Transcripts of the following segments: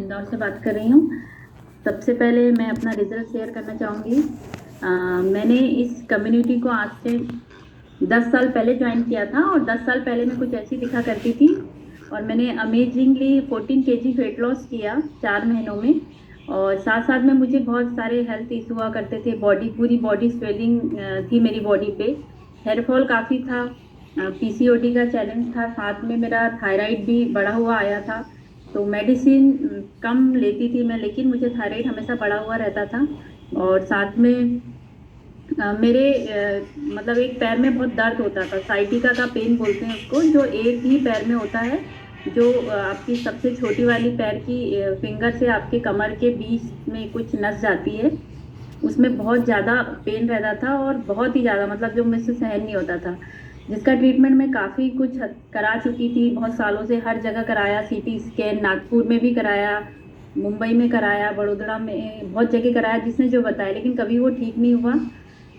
इंदौर से बात कर रही हूँ। सबसे पहले मैं अपना रिजल्ट शेयर करना चाहूँगी। मैंने इस कम्युनिटी को आज से 10 साल पहले ज्वाइन किया था और 10 साल पहले मैं कुछ ऐसी दिखा करती थी और मैंने अमेजिंगली 14 केजी वेट लॉस किया 4 महीनों में। और साथ साथ में मुझे बहुत सारे हेल्थ इशू हुआ करते थे, पूरी बॉडी स्वेलिंग थी मेरी बॉडी पे, हेयर फॉल काफ़ी था, पीसीओडी का चैलेंज था, साथ में मेरा थायराइड भी बढ़ा हुआ आया था। तो मेडिसिन कम लेती थी मैं, लेकिन मुझे थायराइड हमेशा बढ़ा हुआ रहता था। और साथ में मेरे मतलब एक पैर में बहुत दर्द होता था, साइटिका का पेन बोलते हैं उसको, जो एक ही पैर में होता है, जो आपकी सबसे छोटी वाली पैर की फिंगर से आपके कमर के बीच में कुछ नस जाती है, उसमें बहुत ज़्यादा पेन रहता था और बहुत ही ज़्यादा, मतलब जो मुझसे सहन नहीं होता था, जिसका ट्रीटमेंट मैं काफ़ी कुछ करा चुकी थी बहुत सालों से, हर जगह कराया, सीटी स्कैन नागपुर में भी कराया, मुंबई में कराया, बड़ोदरा में, बहुत जगह कराया जिसने जो बताया, लेकिन कभी वो ठीक नहीं हुआ।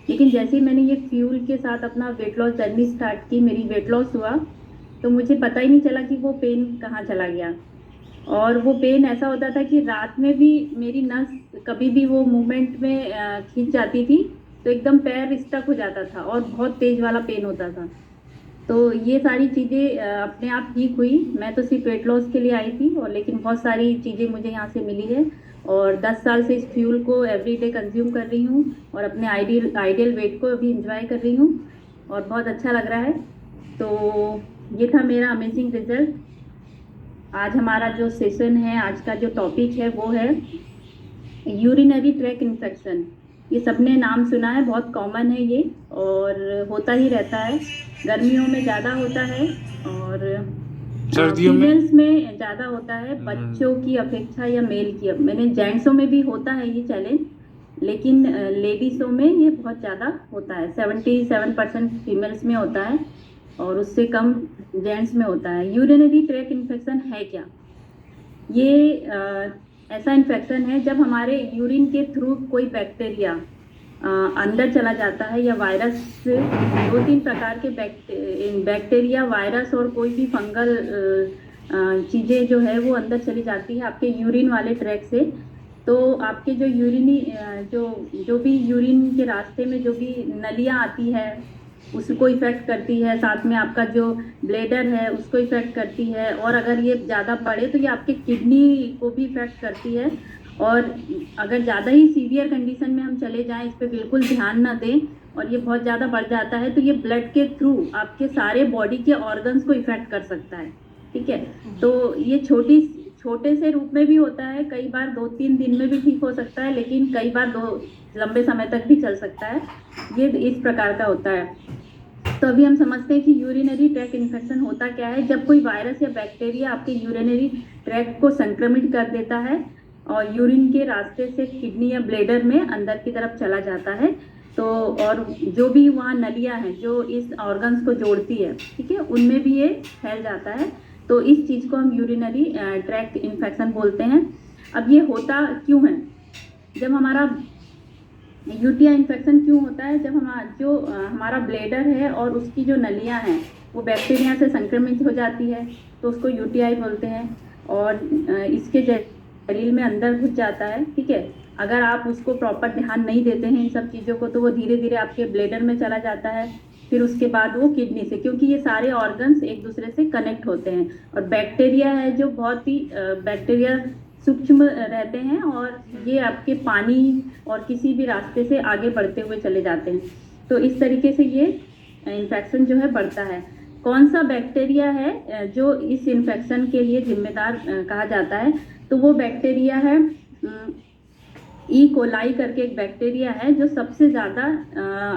लेकिन जैसे ही मैंने ये फ्यूल के साथ अपना वेट लॉस जर्नी स्टार्ट की, मेरी वेट लॉस हुआ, तो मुझे पता ही नहीं चला कि वो पेन कहाँ चला गया। और वो पेन ऐसा होता था कि रात में भी मेरी नस कभी भी वो मूवमेंट में खींच जाती थी, तो एकदम पैर स्टक हो जाता था और बहुत तेज वाला पेन होता था। तो ये सारी चीज़ें अपने आप ठीक हुई। मैं तो सिर्फ वेट लॉस के लिए आई थी, और लेकिन बहुत सारी चीज़ें मुझे यहाँ से मिली है, और 10 साल से इस फ्यूल को एवरीडे कंज्यूम कर रही हूँ और अपने आइडियल वेट को अभी इंजॉय कर रही हूँ और बहुत अच्छा लग रहा है। तो ये था मेरा अमेजिंग रिजल्ट। आज हमारा जो सेशन है, आज का जो टॉपिक है वो है यूरिनरी ट्रैक इन्फेक्शन। ये सबने नाम सुना है, बहुत कॉमन है ये और होता ही रहता है। गर्मियों में ज़्यादा होता है और सर्दियों में फीमेल्स में ज़्यादा होता है, बच्चों की अपेक्षा या मेल की। मैंने जेंट्सों में भी होता है ये चैलेंज, लेकिन लेडीज़ों में ये बहुत ज़्यादा होता है। 77% फीमेल्स में होता है और उससे कम जेंट्स में होता है। यूरिनरी ट्रैक इन्फेक्शन है क्या? ये ऐसा इन्फेक्शन है जब हमारे यूरिन के थ्रू कोई बैक्टीरिया अंदर चला जाता है, या वायरस से, 2-3 प्रकार के बैक्टीरिया, वायरस और कोई भी फंगल चीज़ें जो है वो अंदर चली जाती है आपके यूरिन वाले ट्रैक से। तो आपके जो यूरिनी जो जो भी यूरिन के रास्ते में जो भी नलियाँ आती है उसको इफ़ेक्ट करती है, साथ में आपका जो ब्लेडर है उसको इफ़ेक्ट करती है, और अगर ये ज़्यादा बढ़े तो ये आपके किडनी को भी इफ़ेक्ट करती है। और अगर ज़्यादा ही सीवियर कंडीशन में हम चले जाएं, इस पर बिल्कुल ध्यान ना दें और ये बहुत ज़्यादा बढ़ जाता है, तो ये ब्लड के थ्रू आपके सारे बॉडी के ऑर्गन्स को इफ़ेक्ट कर सकता है। ठीक है, तो ये छोटे से रूप में भी होता है, कई बार 2-3 दिन में भी ठीक हो सकता है, लेकिन कई बार लंबे समय तक भी चल सकता है। ये इस प्रकार का होता है। तो अभी हम समझते हैं कि यूरिनरी ट्रैक इन्फेक्शन होता क्या है। जब कोई वायरस या बैक्टीरिया आपके यूरिनरी ट्रैक को संक्रमित कर देता है और यूरिन के रास्ते से किडनी या ब्लेडर में अंदर की तरफ चला जाता है, तो और जो भी वहाँ नलियाँ हैं जो इस ऑर्गन्स को जोड़ती है, ठीक है, उनमें भी ये फैल जाता है। तो इस चीज़ को हम यूरिनरी ट्रैक इन्फेक्शन बोलते हैं। अब ये होता क्यों है? जब हमारा यूटीआई इन्फेक्शन क्यों होता है? जब हमारा ब्लेडर है और उसकी जो नलियाँ हैं वो बैक्टीरिया से संक्रमित हो जाती है, तो उसको यूटीआई बोलते हैं, और इसके शरीर में अंदर घुस जाता है। ठीक है, अगर आप उसको प्रॉपर ध्यान नहीं देते हैं इन सब चीज़ों को, तो वो धीरे धीरे आपके ब्लेडर में चला जाता है, फिर उसके बाद वो किडनी से, क्योंकि ये सारे ऑर्गन्स एक दूसरे से कनेक्ट होते हैं, और बैक्टीरिया है जो बहुत ही बैक्टीरिया सूक्ष्म रहते हैं, और ये आपके पानी और किसी भी रास्ते से आगे बढ़ते हुए चले जाते हैं। तो इस तरीके से ये इन्फेक्शन जो है बढ़ता है। कौन सा बैक्टीरिया है जो इस इन्फेक्शन के लिए जिम्मेदार कहा जाता है? तो वो बैक्टीरिया है ई कोलाई करके एक बैक्टीरिया है, जो सबसे ज़्यादा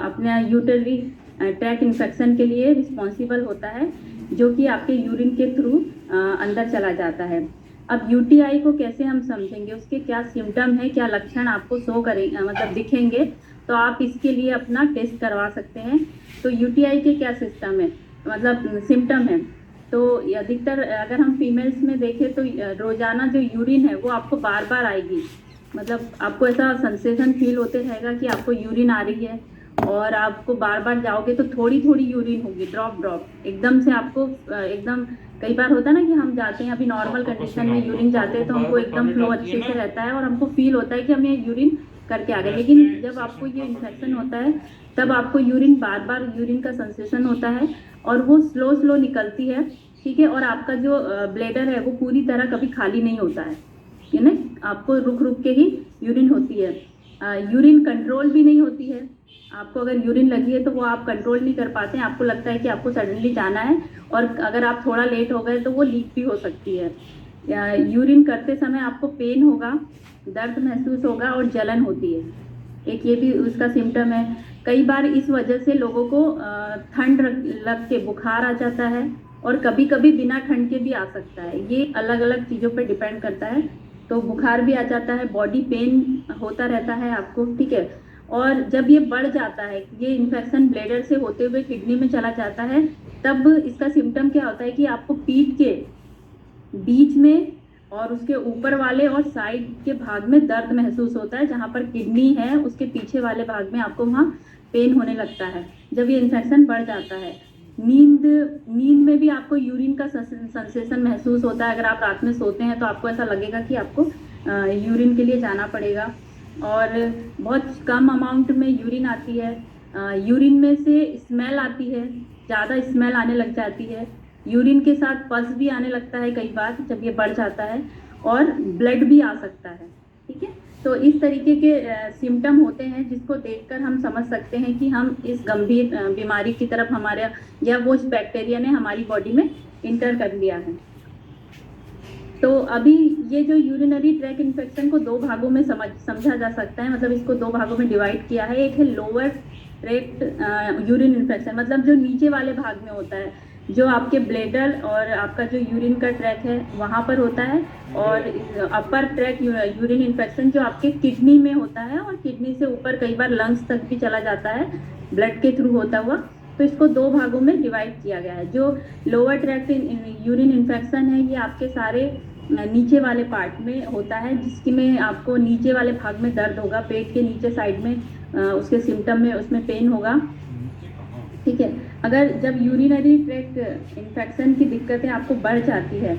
अपने यूरिनरी ट्रैक इन्फेक्शन के लिए रिस्पॉन्सिबल होता है, जो कि आपके यूरिन के थ्रू अंदर चला जाता है। अब यूटीआई को कैसे हम समझेंगे, उसके क्या सिम्टम है, क्या लक्षण आपको शो करेंगे, मतलब दिखेंगे, तो आप इसके लिए अपना टेस्ट करवा सकते हैं। तो यूटीआई के क्या सिस्टम है, मतलब सिम्टम है, तो अधिकतर अगर हम फीमेल्स में देखें तो रोज़ाना जो यूरिन है वो आपको बार बार आएगी, मतलब आपको ऐसा सेंसेशन फील होते रहेगा कि आपको यूरिन आ रही है, और आपको बार बार जाओगे तो थोड़ी थोड़ी यूरिन होगी, ड्रॉप ड्रॉप, एकदम से आपको एकदम, कई बार होता है ना कि हम जाते हैं अभी नॉर्मल कंडीशन में यूरिन जाते हैं तो हमको एकदम फ्लो अच्छे से रहता है और हमको फील होता है कि हम ये यूरिन करके आ गए, लेकिन जब आपको ये इन्फेक्शन होता है तब आपको यूरिन बार बार यूरिन का सेंसेशन होता है और वो स्लो स्लो निकलती है, ठीक है। और आपका जो ब्लेडर है वो पूरी तरह कभी खाली नहीं होता है, ये ना, आपको रुक रुक के ही यूरिन होती है। यूरिन कंट्रोल भी नहीं होती है, आपको अगर यूरिन लगी है तो वो आप कंट्रोल नहीं कर पाते हैं, आपको लगता है कि आपको सडनली जाना है और अगर आप थोड़ा लेट हो गए तो वो लीक भी हो सकती है। यूरिन करते समय आपको पेन होगा, दर्द महसूस होगा और जलन होती है, एक ये भी उसका सिम्टम है। कई बार इस वजह से लोगों को ठंड लग के बुखार आ जाता है और कभी कभी बिना ठंड के भी आ सकता है, ये अलग अलग चीज़ों पर डिपेंड करता है। तो बुखार भी आ जाता है, बॉडी पेन होता रहता है आपको, ठीक है। और जब ये बढ़ जाता है, ये इन्फेक्शन ब्लेडर से होते हुए किडनी में चला जाता है, तब इसका सिम्टम क्या होता है कि आपको पीठ के बीच में और उसके ऊपर वाले और साइड के भाग में दर्द महसूस होता है, जहाँ पर किडनी है उसके पीछे वाले भाग में आपको वहाँ पेन होने लगता है जब ये इन्फेक्शन बढ़ जाता है। नींद में भी आपको यूरिन का सेंसेशन महसूस होता है, अगर आप रात में सोते हैं तो आपको ऐसा लगेगा कि आपको यूरिन के लिए जाना पड़ेगा। और बहुत कम अमाउंट में यूरिन आती है, यूरिन में से स्मेल आती है, ज़्यादा स्मेल आने लग जाती है, यूरिन के साथ पस भी आने लगता है कई बार जब ये बढ़ जाता है, और ब्लड भी आ सकता है, ठीक है। तो इस तरीके के सिम्टम होते हैं जिसको देखकर हम समझ सकते हैं कि हम इस गंभीर बीमारी की तरफ हमारे या वो बैक्टीरिया ने हमारी बॉडी में इंटर कर लिया है। तो अभी ये जो यूरिनरी ट्रैक इन्फेक्शन को दो भागों में समझा जा सकता है, मतलब इसको दो भागों में डिवाइड किया है। एक है लोअर ट्रैक्ट यूरिन इन्फेक्शन, मतलब जो नीचे वाले भाग में होता है, जो आपके ब्लेडर और आपका जो यूरिन का ट्रैक है वहाँ पर होता है, और अपर ट्रैक यूरिन इन्फेक्शन जो आपके किडनी में होता है और किडनी से ऊपर कई बार लंग्स तक भी चला जाता है ब्लड के थ्रू होता हुआ। तो इसको दो भागों में डिवाइड किया गया है। जो लोअर ट्रैक्ट यूरिन इन्फेक्शन है ये आपके सारे नीचे वाले पार्ट में होता है, जिसकी में आपको नीचे वाले भाग में दर्द होगा, पेट के नीचे साइड में उसके सिम्टम में उसमें पेन होगा, ठीक है। अगर जब यूरिनरी ट्रैक्ट इन्फेक्शन की दिक्कतें आपको बढ़ जाती है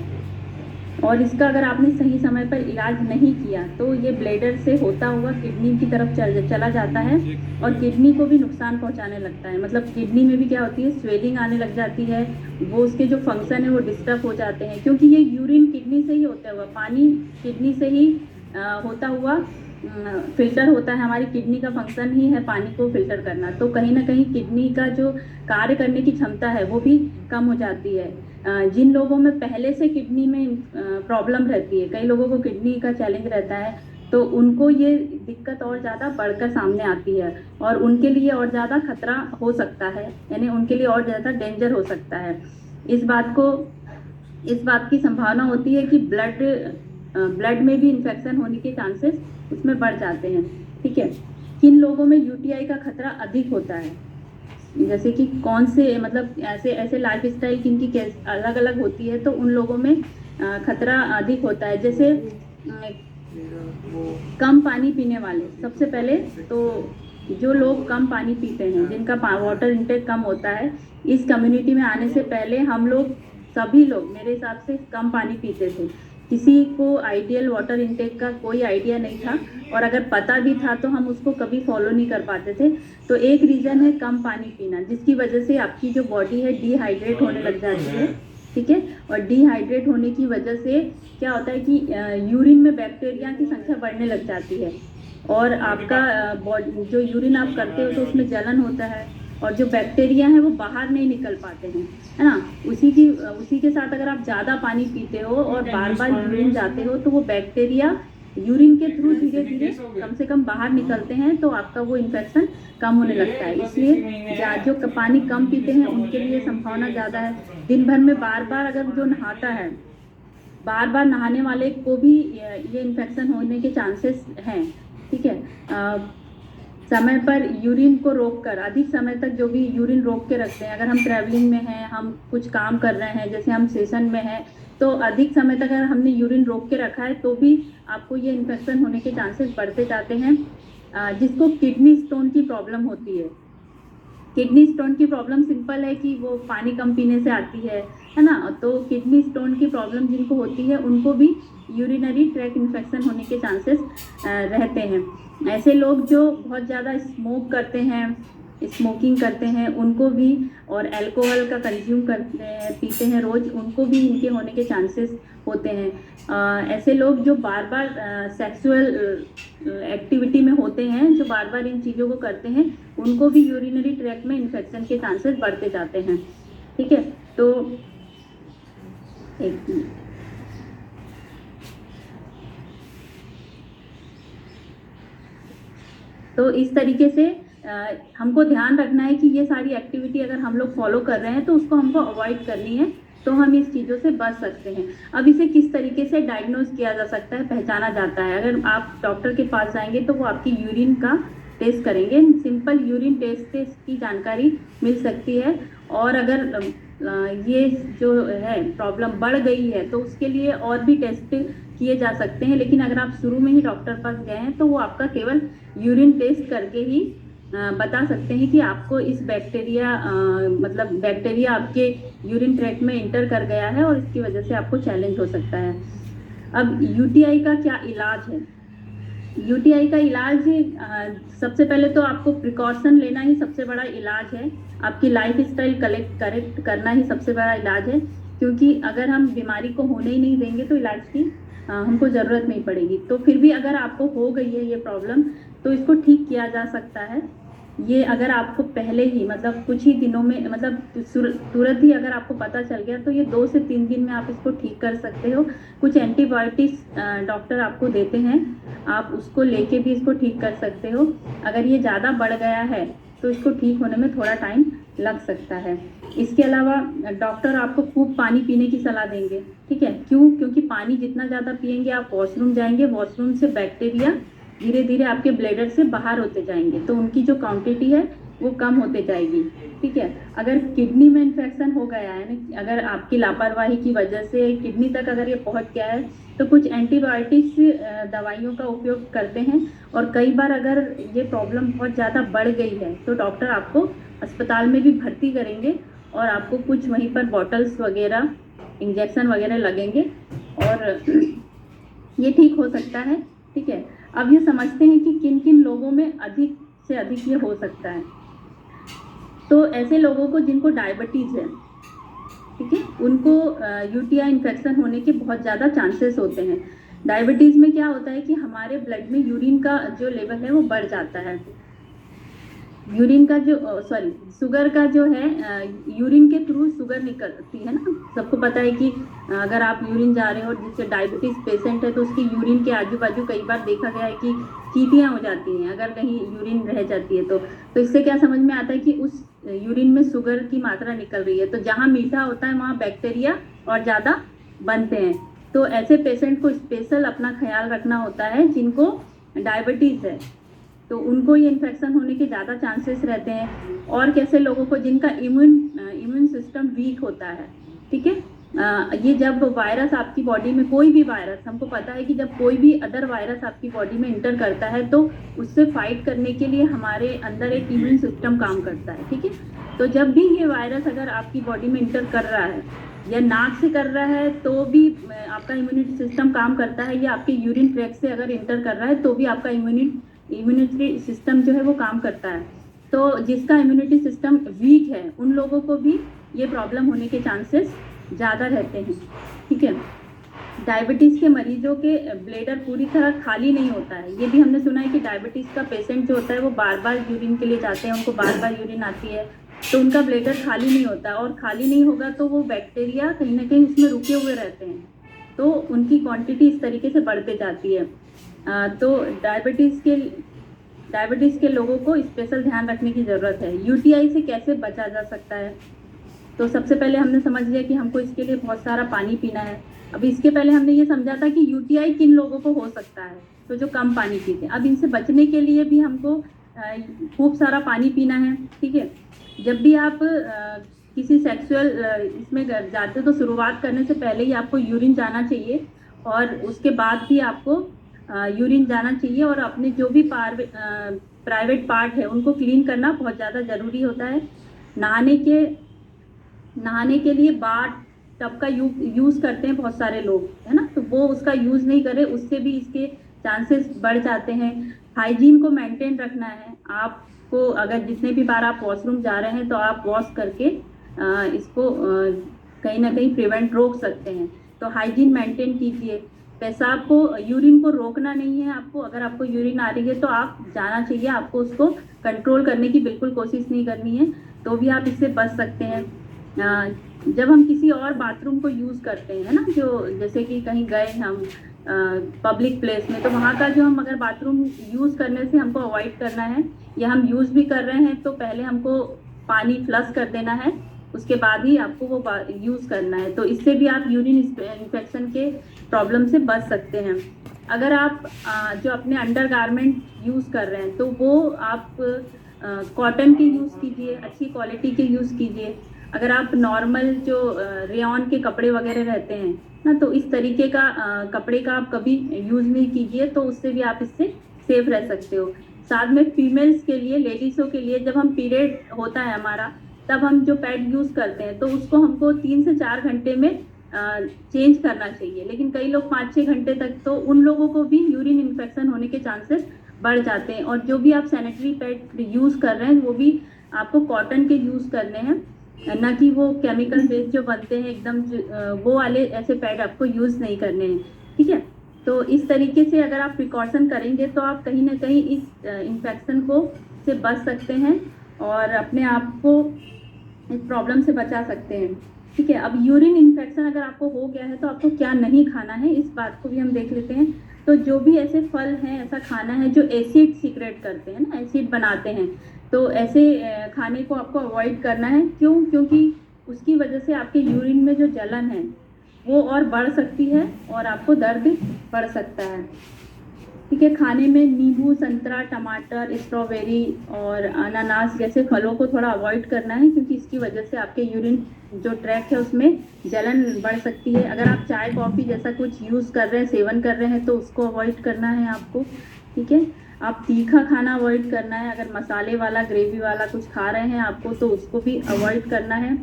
और इसका अगर आपने सही समय पर इलाज नहीं किया तो ये ब्लेडर से होता हुआ किडनी की तरफ चला जाता है और किडनी को भी नुकसान पहुंचाने लगता है। मतलब किडनी में भी क्या होती है, स्वेलिंग आने लग जाती है, वो उसके जो फंक्शन है वो डिस्टर्ब हो जाते हैं, क्योंकि ये यूरिन किडनी से ही होता हुआ, पानी किडनी से ही होता हुआ फिल्टर होता है। हमारी किडनी का फंक्शन ही है पानी को फिल्टर करना, तो कहीं ना कहीं किडनी का जो कार्य करने की क्षमता है वो भी कम हो जाती है। जिन लोगों में पहले से किडनी में प्रॉब्लम रहती है, कई लोगों को किडनी का चैलेंज रहता है, तो उनको ये दिक्कत और ज़्यादा बढ़कर सामने आती है और उनके लिए और ज़्यादा खतरा हो सकता है, यानी उनके लिए और ज़्यादा डेंजर हो सकता है। इस बात की संभावना होती है कि ब्लड में भी इन्फेक्शन होने के चांसेस उसमें बढ़ जाते हैं, ठीक है। किन लोगों में यूटीआई का खतरा अधिक होता है, जैसे कि कौन से, मतलब ऐसे लाइफ स्टाइल किनकी अलग अलग होती है, तो उन लोगों में खतरा अधिक होता है। जैसे कम पानी पीने वाले, सबसे पहले तो जो लोग कम पानी पीते हैं, जिनका वाटर इंटेक कम होता है, इस कम्युनिटी में आने से पहले हम लोग सभी लोग मेरे हिसाब से कम पानी पीते थे। किसी को आइडियल वाटर इंटेक का कोई आइडिया नहीं था, और अगर पता भी था तो हम उसको कभी फॉलो नहीं कर पाते थे। तो एक रीज़न है कम पानी पीना, जिसकी वजह से आपकी जो बॉडी है डिहाइड्रेट होने लग जाती है, ठीक है। और डिहाइड्रेट होने की वजह से क्या होता है कि यूरिन में बैक्टीरिया की संख्या बढ़ने लग जाती है, और आपका जो यूरिन आप करते हो तो उसमें जलन होता है, और जो बैक्टीरिया है वो बाहर नहीं निकल पाते हैं, है ना। उसी के साथ अगर आप ज़्यादा पानी पीते हो और बार बार यूरिन जाते हो तो वो बैक्टीरिया यूरिन के थ्रू धीरे धीरे कम से कम बाहर निकलते हैं, तो आपका वो इन्फेक्शन कम होने लगता है। इसलिए जो पानी कम पीते हैं उनके लिए संभावना ज़्यादा है। दिन भर में बार बार अगर जो नहाता है, बार बार नहाने वाले को भी ये इन्फेक्शन होने के चांसेस हैं, ठीक है। समय पर यूरिन को रोककर, अधिक समय तक जो भी यूरिन रोक के रखते हैं, अगर हम ट्रैवलिंग में हैं, हम कुछ काम कर रहे हैं, जैसे हम सेशन में हैं, तो अधिक समय तक अगर हमने यूरिन रोक के रखा है तो भी आपको ये इन्फेक्शन होने के चांसेस बढ़ते जाते हैं। जिसको किडनी स्टोन की प्रॉब्लम होती है, किडनी स्टोन की प्रॉब्लम सिंपल है कि वो पानी कम पीने से आती है ना। तो किडनी स्टोन की प्रॉब्लम जिनको होती है उनको भी यूरिनरी ट्रैक इन्फेक्शन होने के चांसेस रहते हैं। ऐसे लोग जो बहुत ज़्यादा स्मोक करते हैं, स्मोकिंग करते हैं, उनको भी, और अल्कोहल का कंज्यूम करते हैं, पीते हैं रोज़, उनको भी इनके होने के चांसेस होते हैं। ऐसे लोग जो बार बार सेक्सुअल एक्टिविटी में होते हैं, जो बार बार इन चीज़ों को करते हैं, उनको भी यूरिनरी ट्रैक में इन्फेक्शन के चांसेस बढ़ते जाते हैं। ठीक है, तो एक मिनट। तो इस तरीके से हमको ध्यान रखना है कि ये सारी एक्टिविटी अगर हम लोग फॉलो कर रहे हैं तो उसको हमको अवॉइड करनी है, तो हम इस चीज़ों से बच सकते हैं। अब इसे किस तरीके से डायग्नोज किया जा सकता है, पहचाना जाता है? अगर आप डॉक्टर के पास जाएंगे तो वो आपकी यूरिन का टेस्ट करेंगे। सिंपल यूरिन टेस्ट से इसकी जानकारी मिल सकती है। और अगर ये जो है प्रॉब्लम बढ़ गई है तो उसके लिए और भी टेस्ट किए जा सकते हैं, लेकिन अगर आप शुरू में ही डॉक्टर पास गए हैं तो वो आपका केवल यूरिन टेस्ट करके ही बता सकते हैं कि आपको इस बैक्टीरिया मतलब बैक्टीरिया आपके यूरिन ट्रैक्ट में इंटर कर गया है और इसकी वजह से आपको चैलेंज हो सकता है। अब यूटीआई का क्या इलाज है? यूटीआई का इलाज सबसे पहले तो आपको प्रिकॉशन लेना ही सबसे बड़ा इलाज है। आपकी लाइफ स्टाइल करेक्ट करना ही सबसे बड़ा इलाज है, क्योंकि अगर हम बीमारी को होने ही नहीं देंगे तो इलाज की हमको ज़रूरत नहीं पड़ेगी। तो फिर भी अगर आपको हो गई है ये प्रॉब्लम तो इसको ठीक किया जा सकता है। ये अगर आपको पहले ही मतलब कुछ ही दिनों में मतलब तुरंत ही अगर आपको पता चल गया तो ये 2 से 3 दिन में आप इसको ठीक कर सकते हो। कुछ एंटीबायोटिक्स डॉक्टर आपको देते हैं, आप उसको लेके भी इसको ठीक कर सकते हो। अगर ये ज़्यादा बढ़ गया है तो इसको ठीक होने में थोड़ा टाइम लग सकता है। इसके अलावा डॉक्टर आपको खूब पानी पीने की सलाह देंगे। ठीक है, क्यों? क्योंकि पानी जितना ज़्यादा पिएंगे, आप वॉशरूम जाएंगे, वॉशरूम से बैक्टीरिया धीरे धीरे आपके ब्लैडर से बाहर होते जाएंगे, तो उनकी जो क्वांटिटी है वो कम होते जाएगी। ठीक है, अगर किडनी में इन्फेक्शन हो गया है ना, अगर आपकी लापरवाही की वजह से किडनी तक अगर ये पहुंच गया है तो कुछ एंटीबायोटिक्स दवाइयों का उपयोग करते हैं। और कई बार अगर ये प्रॉब्लम बहुत ज़्यादा बढ़ गई है तो डॉक्टर आपको अस्पताल में भी भर्ती करेंगे और आपको कुछ वहीं पर बॉटल्स वगैरह, इंजेक्शन वगैरह लगेंगे और ये ठीक हो सकता है। ठीक है, अब ये समझते हैं कि किन किन लोगों में अधिक से अधिक ये हो सकता है। तो ऐसे लोगों को जिनको डायबिटीज़ है, ठीक है, उनको यूटीआई इन्फेक्शन होने के बहुत ज़्यादा चांसेस होते हैं। डायबिटीज़ में क्या होता है कि हमारे ब्लड में यूरिन का जो लेवल है वो बढ़ जाता है। यूरिन का जो शुगर का जो है, यूरिन के थ्रू शुगर निकलती है ना। सबको पता है कि अगर आप यूरिन जा रहे हो, जिससे डायबिटीज़ पेशेंट है तो उसकी यूरिन के आजू बाजू कई बार देखा गया है कि चींटियाँ हो जाती हैं अगर कहीं यूरिन रह जाती है तो इससे क्या समझ में आता है कि उस यूरिन में शुगर की मात्रा निकल रही है। तो जहाँ मीठा होता है वहाँ बैक्टीरिया और ज़्यादा बनते हैं। तो ऐसे पेशेंट को स्पेशल अपना ख्याल रखना होता है जिनको डायबिटीज़ है, तो उनको ये इन्फेक्शन होने के ज़्यादा चांसेस रहते हैं। और कैसे लोगों को जिनका इम्यून सिस्टम वीक होता है। ठीक है, ये जब वायरस आपकी बॉडी में, कोई भी वायरस, हमको पता है कि जब कोई भी अदर वायरस आपकी बॉडी में इंटर करता है तो उससे फाइट करने के लिए हमारे अंदर एक इम्यून सिस्टम काम करता है। ठीक है, तो जब भी ये वायरस अगर आपकी बॉडी में इंटर कर रहा है या नाक से कर रहा है तो भी आपका इम्यूनिटी सिस्टम काम करता है, या आपके यूरिन ट्रैक से अगर इंटर कर रहा है तो भी आपका इम्यूनिटी सिस्टम जो है वो काम करता है। तो जिसका इम्यूनिटी सिस्टम वीक है उन लोगों को भी ये प्रॉब्लम होने के चांसेस ज़्यादा रहते हैं। ठीक है, डायबिटीज़ के मरीजों के ब्लैडर पूरी तरह खाली नहीं होता है। ये भी हमने सुना है कि डायबिटीज़ का पेशेंट जो होता है वो बार बार यूरिन के लिए जाते हैं, उनको बार बार यूरिन आती है, तो उनका ब्लैडर खाली नहीं होता। और खाली नहीं होगा तो वो बैक्टीरिया कहीं ना कहीं उसमें रुके हुए रहते हैं, तो उनकी क्वांटिटी इस तरीके से बढ़ते जाती है। तो डायबिटीज़ के लोगों को स्पेशल ध्यान रखने की ज़रूरत है। यूटीआई से कैसे बचा जा सकता है? तो सबसे पहले हमने समझ लिया कि हमको इसके लिए बहुत सारा पानी पीना है। अब इसके पहले हमने ये समझा था कि यूटीआई किन लोगों को हो सकता है, तो जो कम पानी पीते हैं। अब इनसे बचने के लिए भी हमको खूब सारा पानी पीना है। ठीक है, जब भी आप किसी सेक्सुअल इसमें जाते हो तो शुरुआत करने से पहले ही आपको यूरिन जाना चाहिए और उसके बाद भी आपको यूरिन जाना चाहिए, और अपने जो भी प्राइवेट पार्ट है उनको क्लीन करना बहुत ज़्यादा ज़रूरी होता है। नहाने के लिए बाथ टब का यूज़ करते हैं बहुत सारे लोग, है ना, तो वो उसका यूज़ नहीं करें, उससे भी इसके चांसेस बढ़ जाते हैं। हाइजीन को मेंटेन रखना है आपको। अगर जितने भी बार आप वॉशरूम जा रहे हैं तो आप वॉश करके इसको कहीं ना कहीं रोक सकते हैं। तो हाइजीन मेंटेन कीजिए। पेशाब को, यूरिन को रोकना नहीं है आपको। अगर आपको यूरिन आ रही है तो आप जाना चाहिए, आपको उसको कंट्रोल करने की बिल्कुल कोशिश नहीं करनी है, तो भी आप इससे बच सकते हैं। जब हम किसी और बाथरूम को यूज़ करते हैं ना, जो जैसे कि कहीं गए हम पब्लिक प्लेस में, तो वहाँ का जो हम अगर बाथरूम यूज़ करने से हमको अवॉइड करना है, या हम यूज़ भी कर रहे हैं तो पहले हमको पानी फ्लश कर देना है, उसके बाद ही आपको वो यूज़ करना है। तो इससे भी आप यूरिन इन्फेक्शन के प्रॉब्लम से बच सकते हैं। अगर आप जो अपने अंडर गारमेंट यूज़ कर रहे हैं तो वो आप कॉटन के यूज़ कीजिए, अच्छी क्वालिटी के यूज़ कीजिए। अगर आप नॉर्मल जो रेयॉन के कपड़े वगैरह रहते हैं ना, तो इस तरीके का कपड़े का आप कभी यूज़ नहीं कीजिए, तो उससे भी आप इससे सेफ रह सकते हो। साथ में फीमेल्स के लिए, लेडीज़ों के लिए, जब हम पीरियड होता है हमारा, तब हम जो पैड यूज़ करते हैं तो उसको हमको 3 से 4 घंटे में चेंज करना चाहिए। लेकिन कई लोग 5-6 घंटे तक, तो उन लोगों को भी यूरिन इन्फेक्शन होने के चांसेस बढ़ जाते हैं। और जो भी आप सैनिटरी पैड यूज़ कर रहे हैं वो भी आपको कॉटन के यूज़ करने हैं, ना कि वो केमिकल बेस्ड जो बनते हैं एकदम, वो वाले ऐसे पैड आपको यूज़ नहीं करने हैं, ठीक है। तो इस तरीके से अगर आप प्रिकॉशन करेंगे तो आप कहीं ना कहीं इस इन्फेक्शन को से बच सकते हैं और अपने आप को इस प्रॉब्लम से बचा सकते हैं, ठीक है। अब यूरिन इन्फेक्शन अगर आपको हो गया है तो आपको क्या नहीं खाना है, इस बात को भी हम देख लेते हैं। तो जो भी ऐसे फल हैं, ऐसा खाना है जो एसिड सीक्रेट करते हैं ना, एसिड बनाते हैं, तो ऐसे खाने को आपको अवॉइड करना है। क्यों? क्योंकि उसकी वजह से आपके यूरिन में जो जलन है वो और बढ़ सकती है और आपको दर्द बढ़ सकता है, ठीक है। खाने में नींबू, संतरा, टमाटर, स्ट्रॉबेरी और अनानास जैसे फलों को थोड़ा अवॉइड करना है, क्योंकि इसकी वजह से आपके यूरिन जो ट्रैक है उसमें जलन बढ़ सकती है। अगर आप चाय कॉफ़ी जैसा कुछ यूज़ कर रहे हैं, सेवन कर रहे हैं, तो उसको अवॉइड करना है आपको, ठीक है। आप तीखा खाना अवॉइड करना है। अगर मसाले वाला, ग्रेवी वाला कुछ खा रहे हैं आपको, तो उसको भी अवॉइड करना है।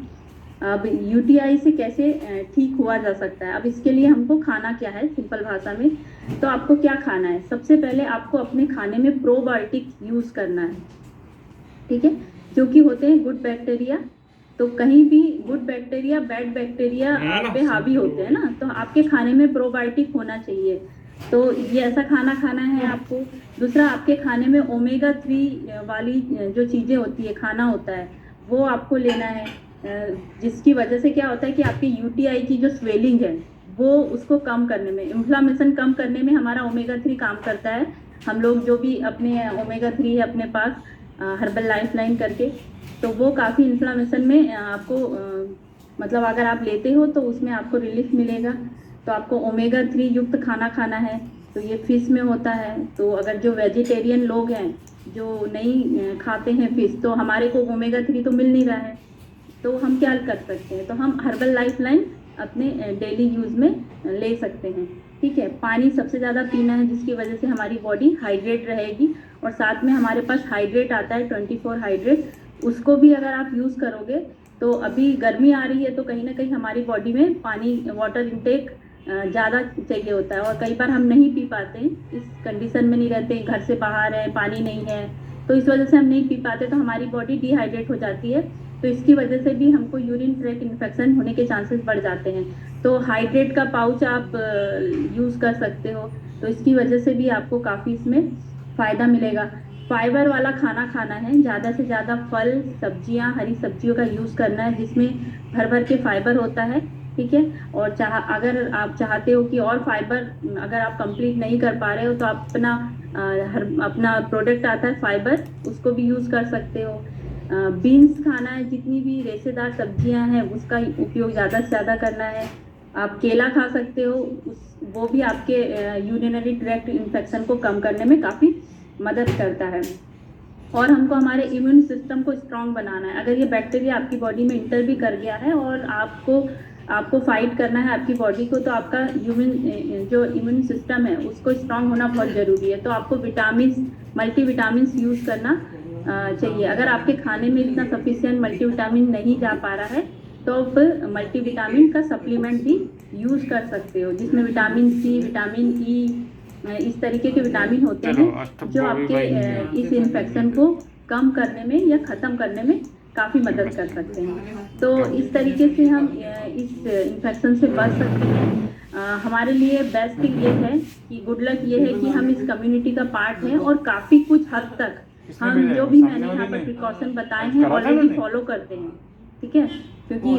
अब यूटीआई से कैसे ठीक हुआ जा सकता है, अब इसके लिए हमको खाना क्या है, सिंपल भाषा में। तो आपको क्या खाना है? सबसे पहले आपको अपने खाने में प्रोबायोटिक यूज़ करना है, ठीक है, जो कि होते हैं गुड बैक्टीरिया। तो कहीं भी गुड बैक्टीरिया, बैड बैक्टीरिया पे हावी होते हैं ना, तो आपके खाने में प्रोबायोटिक होना चाहिए। तो ये ऐसा खाना खाना है आपको। दूसरा, आपके खाने में ओमेगा 3 वाली जो चीज़ें होती है, खाना होता है, वो आपको लेना है, जिसकी वजह से क्या होता है कि आपकी यूटीआई की जो स्वेलिंग है वो उसको कम करने में, इन्फ्लामेशन कम करने में हमारा ओमेगा 3 काम करता है। हम लोग जो भी अपने ओमेगा 3 है अपने पास हर्बल लाइफ लाइन करके, तो वो काफ़ी इन्फ्लामेशन में आपको मतलब अगर आप लेते हो तो उसमें आपको रिलीफ मिलेगा। तो आपको ओमेगा 3 युक्त खाना खाना है, तो ये फिश में होता है। तो अगर जो वेजिटेरियन लोग हैं जो नहीं खाते हैं फिश, तो हमारे को ओमेगा 3 तो मिल नहीं रहा है, तो हम क्या कर सकते हैं? तो हम हर्बल लाइफ लाइन अपने डेली यूज़ में ले सकते हैं, ठीक है। पानी सबसे ज़्यादा पीना है, जिसकी वजह से हमारी बॉडी हाइड्रेट रहेगी। और साथ में हमारे पास हाइड्रेट आता है 24 हाइड्रेट, उसको भी अगर आप यूज़ करोगे, तो अभी गर्मी आ रही है तो कहीं ना कहीं हमारी बॉडी में पानी, वाटर इनटेक ज़्यादा चाहिए होता है, और कई बार हम नहीं पी पाते हैं, इस कंडीशन में नहीं रहते, घर से बाहर है, पानी नहीं है, तो इस वजह से हम नहीं पी पाते, तो हमारी बॉडी डिहाइड्रेट हो जाती है। तो इसकी वजह से भी हमको यूरिन ट्रैक इन्फेक्शन होने के चांसेस बढ़ जाते हैं। तो हाइड्रेट का पाउच आप यूज़ कर सकते हो, तो इसकी वजह से भी आपको काफ़ी इसमें फ़ायदा मिलेगा। फाइबर वाला खाना खाना है, ज़्यादा से ज़्यादा फल, सब्जियां, हरी सब्जियों का यूज़ करना है, जिसमें भर भर के फाइबर होता है, ठीक है। और अगर आप चाहते हो कि और फाइबर अगर आप कंप्लीट नहीं कर पा रहे हो, तो आप अपना प्रोडक्ट आता है फाइबर, उसको भी यूज़ कर सकते हो। बीन्स खाना है, जितनी भी रेशेदार सब्जियां हैं उसका उपयोग ज़्यादा से ज़्यादा करना है। आप केला खा सकते हो, वो भी आपके यूरिनरी ट्रैक्ट इन्फेक्शन को कम करने में काफ़ी मदद करता है। और हमको हमारे इम्यून सिस्टम को स्ट्रांग बनाना है। अगर ये बैक्टीरिया आपकी बॉडी में इंटर भी कर गया है और आपको आपको फाइट करना है आपकी बॉडी को, तो आपका जो इम्यून सिस्टम है उसको स्ट्रांग होना बहुत ज़रूरी है। तो आपको विटामिन, मल्टीविटामिन यूज़ करना चाहिए। अगर आपके खाने में इतना सफिशिएंट मल्टीविटामिन नहीं जा पा रहा है तो आप मल्टीविटामिन का सप्लीमेंट भी यूज़ कर सकते हो, जिसमें विटामिन सी, विटामिन ई, इस तरीके के विटामिन होते हैं जो आपके इस इन्फेक्शन को कम करने में या ख़त्म करने में काफ़ी मदद कर सकते हैं। तो इस तरीके से हम इस इन्फेक्शन से बच सकते हैं। हमारे लिए बेस्ट थिंग ये है कि गुड लक ये है कि हम इस कम्युनिटी का पार्ट हैं और काफ़ी कुछ हद तक हम जो भी मैंने यहाँ पर प्रिकॉशन बताए हैं ऑलरेडी फॉलो करते हैं, ठीक है। क्योंकि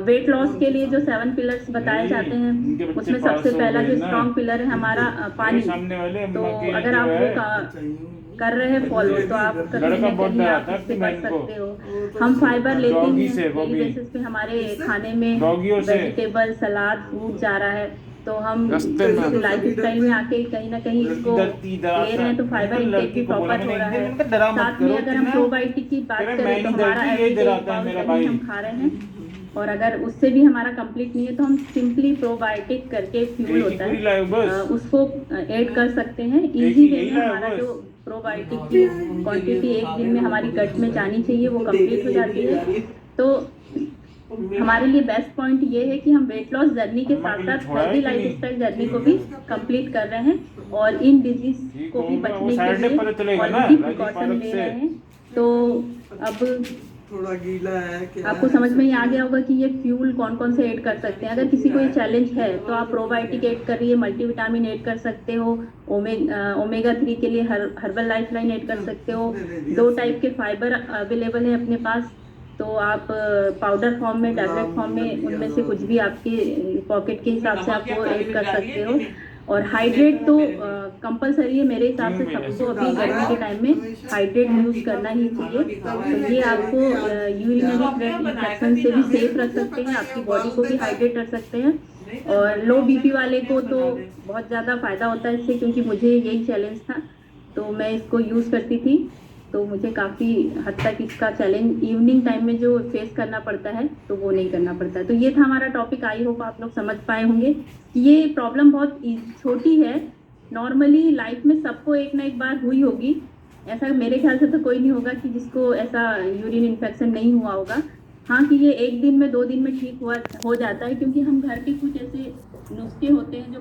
वेट लॉस के लिए जो 7 पिलर्स बताए जाते हैं उसमें सबसे पहला जो स्ट्रॉन्ग पिलर है हमारा पानी। तो अगर आप वो कर रहे हैं फॉलो तो आप कहीं ना कहीं आप इससे बच सकते हो। हम फाइबर लेते हैं डेली बेसिस पे, हमारे खाने में वेजिटेबल, सलाद, फ्रूट जा रहा है, तो हम लाइफ स्टाइल में आके कहीं ना कहीं इसको ले रहे हैं, तो फाइबर इंटेक भी प्रॉपर हो रहा है। साथ में अगर हम प्रोबायोटिक की बात करें तो हमारा एवरीडे हम खा रहे हैं, और अगर उससे भी हमारा कंप्लीट नहीं है तो हम सिंपली प्रोबायोटिक करके फ्यूल होता है उसको ऐड कर सकते हैं। इजी वे में हमारा जो प्रोबायोटिक की क्वांटिटी एक दिन में हमारी गट में जानी चाहिए वो कंप्लीट हो जाती है। तो हमारे लिए बेस्ट पॉइंट ये है कि हम वेट लॉस जर्नी के साथ साथ हेल्दी लाइफ स्टाइल जर्नी को भी कंप्लीट कर रहे हैं और इन डिजीज को भी बचने के लिए ऑलरेडी प्रिकॉशन ले रहे हैं। तो अब थोड़ा गीला है क्या आपको समझ में ही आ गया होगा कि ये फ्यूल कौन कौन से ऐड कर सकते हैं। अगर किसी को ये चैलेंज है तो आप प्रोबायोटिक ऐड करिए, मल्टीविटामिन ऐड कर सकते हो, ओमेगा 3 के लिए हर्बल लाइफलाइन ऐड कर सकते हो। 2 टाइप के फाइबर अवेलेबल है अपने पास, तो आप पाउडर फॉर्म में, टैबलेट फॉर्म में, उनमें से कुछ भी आपके पॉकेट के हिसाब से आप वो ऐड कर सकते हो। और हाइड्रेट तो कंपलसरी है मेरे हिसाब से, सबको अभी गर्मी के टाइम में हाइड्रेट यूज़ करना ही चाहिए। तो ये आपको यूरिनरी ट्रैक्ट इन्फेक्शन से भी सेफ रख सकते हैं, आपकी बॉडी को भी हाइड्रेट रख सकते हैं। और लो बीपी वाले को तो बहुत ज़्यादा फ़ायदा होता है इससे, क्योंकि मुझे यही चैलेंज था तो मैं इसको यूज़ करती थी, तो मुझे काफ़ी हद तक इसका चैलेंज इवनिंग टाइम में जो फेस करना पड़ता है तो वो नहीं करना पड़ता है। तो ये था हमारा टॉपिक, आई होप आप लोग समझ पाए होंगे। ये प्रॉब्लम बहुत छोटी है, नॉर्मली लाइफ में सबको एक ना एक बार हुई होगी, ऐसा मेरे ख्याल से तो कोई नहीं होगा कि जिसको ऐसा यूरिन इन्फेक्शन नहीं हुआ होगा। हाँ कि ये 1 दिन में 2 दिन में ठीक हो जाता है, क्योंकि हम घर के कुछ ऐसे नुस्खे होते हैं जो